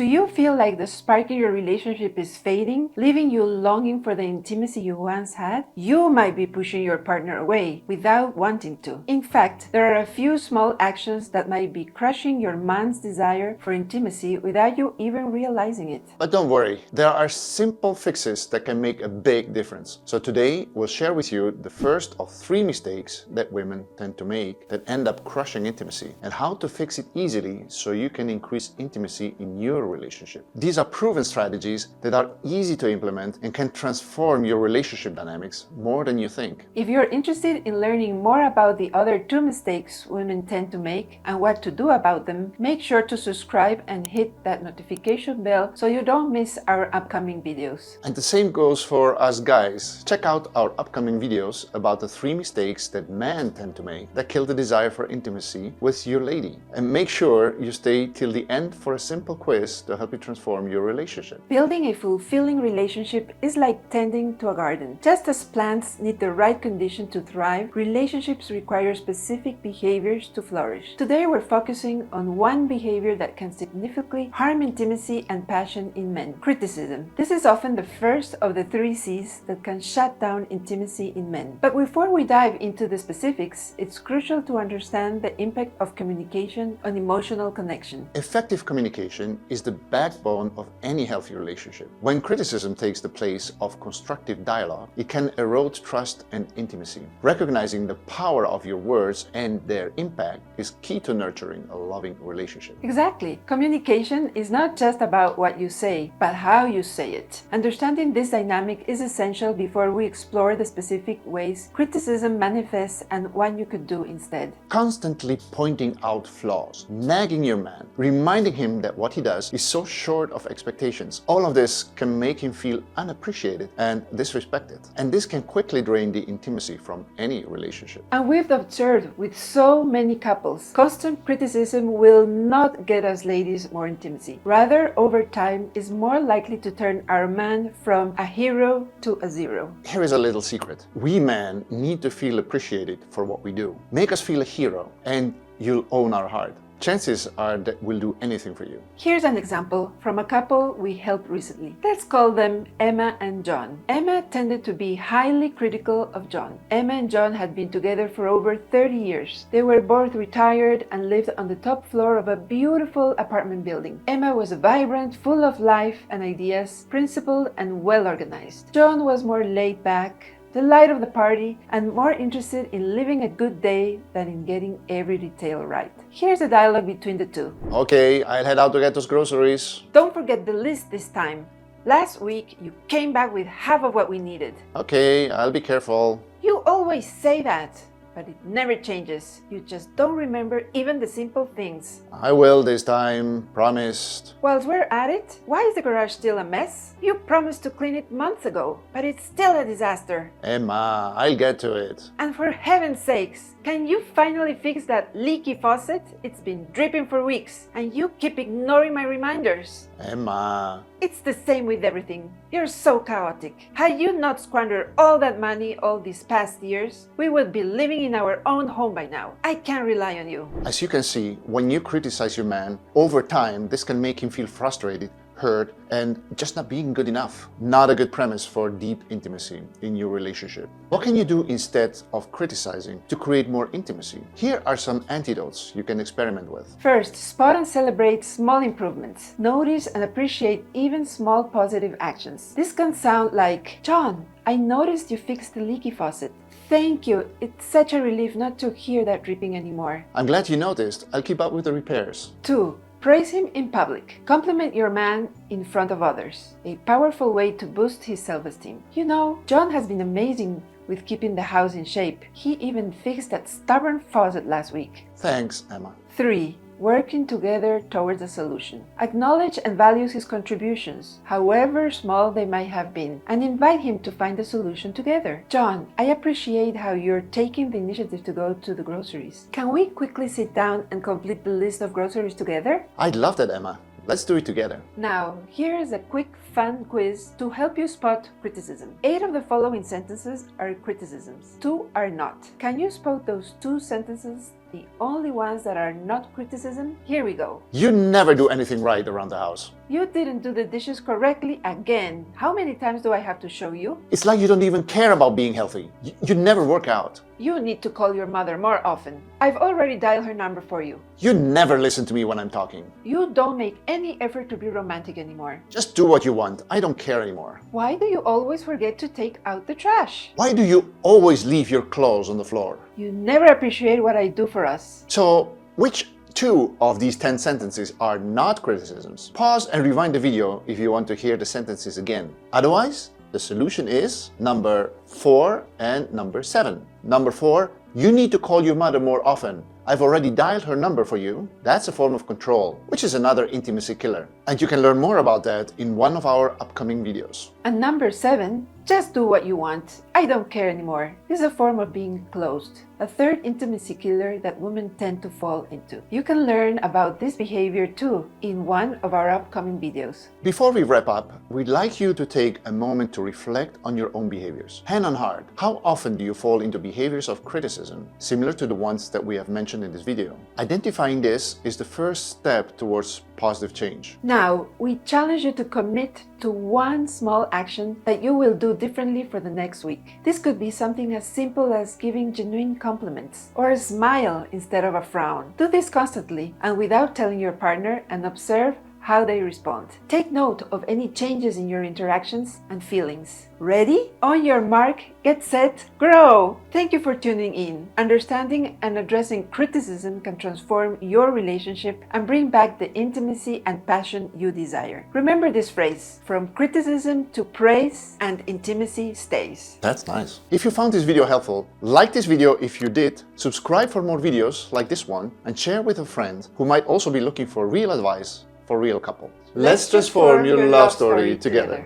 Do you feel like the spark in your relationship is fading, leaving you longing for the intimacy you once had? You might be pushing your partner away without wanting to. In fact, there are a few small actions that might be crushing your man's desire for intimacy without you even realizing it. But don't worry, there are simple fixes that can make a big difference. So today we'll share with you the first of 3 mistakes that women tend to make that end up crushing intimacy, and how to fix it easily so you can increase intimacy in your relationship. These are proven strategies that are easy to implement and can transform your relationship dynamics more than you think. If you're interested in learning more about the other 2 mistakes women tend to make and what to do about them, make sure to subscribe and hit that notification bell so you don't miss our upcoming videos. And the same goes for us guys. Check out our upcoming videos about the 3 mistakes that men tend to make that kill the desire for intimacy with your lady. And make sure you stay till the end for a simple quiz to help you transform your relationship. Building a fulfilling relationship is like tending to a garden. Just as plants need the right condition to thrive, relationships require specific behaviors to flourish. Today we're focusing on one behavior that can significantly harm intimacy and passion in men: criticism. This is often the first of the 3 C's that can shut down intimacy in men. But before we dive into the specifics, it's crucial to understand the impact of communication on emotional connection. Effective communication is the backbone of any healthy relationship. When criticism takes the place of constructive dialogue, it can erode trust and intimacy. Recognizing the power of your words and their impact is key to nurturing a loving relationship. Exactly. Communication is not just about what you say, but how you say it. Understanding this dynamic is essential before we explore the specific ways criticism manifests and what you could do instead. Constantly pointing out flaws, nagging your man, reminding him that what he does is so short of expectations. All of this can make him feel unappreciated and disrespected. And this can quickly drain the intimacy from any relationship. And we've observed with so many couples, constant criticism will not get us ladies more intimacy. Rather, over time, is more likely to turn our man from a hero to a zero. Here is a little secret. We men need to feel appreciated for what we do. Make us feel a hero and you'll own our heart. Chances are that we'll do anything for you. Here's an example from a couple we helped recently. Let's call them Emma and John. Emma tended to be highly critical of John. Emma and John had been together for over 30 years. They were both retired and lived on the top floor of a beautiful apartment building. Emma was vibrant, full of life and ideas, principled and well organized. John was more laid back, the light of the party, and more interested in living a good day than in getting every detail right. Here's a dialogue between the two. Okay, I'll head out to get those groceries. Don't forget the list this time. Last week, you came back with half of what we needed. Okay, I'll be careful. You always say that, but it never changes. You just don't remember even the simple things. I will this time, promised. Whilst we're at it, why is the garage still a mess? You promised to clean it months ago, but it's still a disaster. Emma, I'll get to it. And for heaven's sakes, can you finally fix that leaky faucet? It's been dripping for weeks, and you keep ignoring my reminders. Emma. It's the same with everything. You're so chaotic. Had you not squandered all that money all these past years, we would be living in our own home by now. I can't rely on you. As you can see, when you criticize your man, over time, this can make him feel frustrated, hurt, and just not being good enough. Not a good premise for deep intimacy in your relationship. What can you do instead of criticizing to create more intimacy? Here are some antidotes you can experiment with. First, spot and celebrate small improvements. Notice and appreciate even small positive actions. This can sound like, John, I noticed you fixed the leaky faucet. Thank you. It's such a relief not to hear that dripping anymore. I'm glad you noticed. I'll keep up with the repairs. 2. Praise him in public. Compliment your man in front of others. A powerful way to boost his self-esteem. You know, John has been amazing with keeping the house in shape. He even fixed that stubborn faucet last week. Thanks, Emma. 3. Working together towards a solution. Acknowledge and value his contributions, however small they might have been, and invite him to find a solution together. John, I appreciate how you're taking the initiative to go to the groceries. Can we quickly sit down and complete the list of groceries together? I'd love that, Emma. Let's do it together. Now, here is a quick fun quiz to help you spot criticism. 8 of the following sentences are criticisms. 2 are not. Can you spot those 2 sentences, the only ones that are not criticism? Here we go. You never do anything right around the house. You didn't do the dishes correctly again. How many times do I have to show you? It's like you don't even care about being healthy. You never work out. You need to call your mother more often. I've already dialed her number for you. You never listen to me when I'm talking. You don't make any effort to be romantic anymore. Just do what you want. I don't care anymore. Why do you always forget to take out the trash? Why do you always leave your clothes on the floor? You never appreciate what I do for us. So, which 2 of these 10 sentences are not criticisms? Pause and rewind the video if you want to hear the sentences again. Otherwise, the solution is number 4 and number 7. Number 4, you need to call your mother more often. I've already dialed her number for you. That's a form of control, which is another intimacy killer. And you can learn more about that in one of our upcoming videos. And number 7, just do what you want. I don't care anymore. This is a form of being closed. A third intimacy killer that women tend to fall into. You can learn about this behavior too in one of our upcoming videos. Before we wrap up, we'd like you to take a moment to reflect on your own behaviors. Hand on heart, how often do you fall into behaviors of criticism, similar to the ones that we have mentioned in this video? Identifying this is the first step towards positive change. Now, we challenge you to commit to one small action that you will do differently for the next week. This could be something as simple as giving genuine compliments or a smile instead of a frown. Do this constantly and without telling your partner, and observe how they respond. Take note of any changes in your interactions and feelings. Ready? On your mark, get set, grow! Thank you for tuning in. Understanding and addressing criticism can transform your relationship and bring back the intimacy and passion you desire. Remember this phrase: from criticism to praise, and intimacy stays. That's nice. If you found this video helpful, like this video if you did, subscribe for more videos like this one, and share with a friend who might also be looking for real advice for real couple. Let's transform your love story together.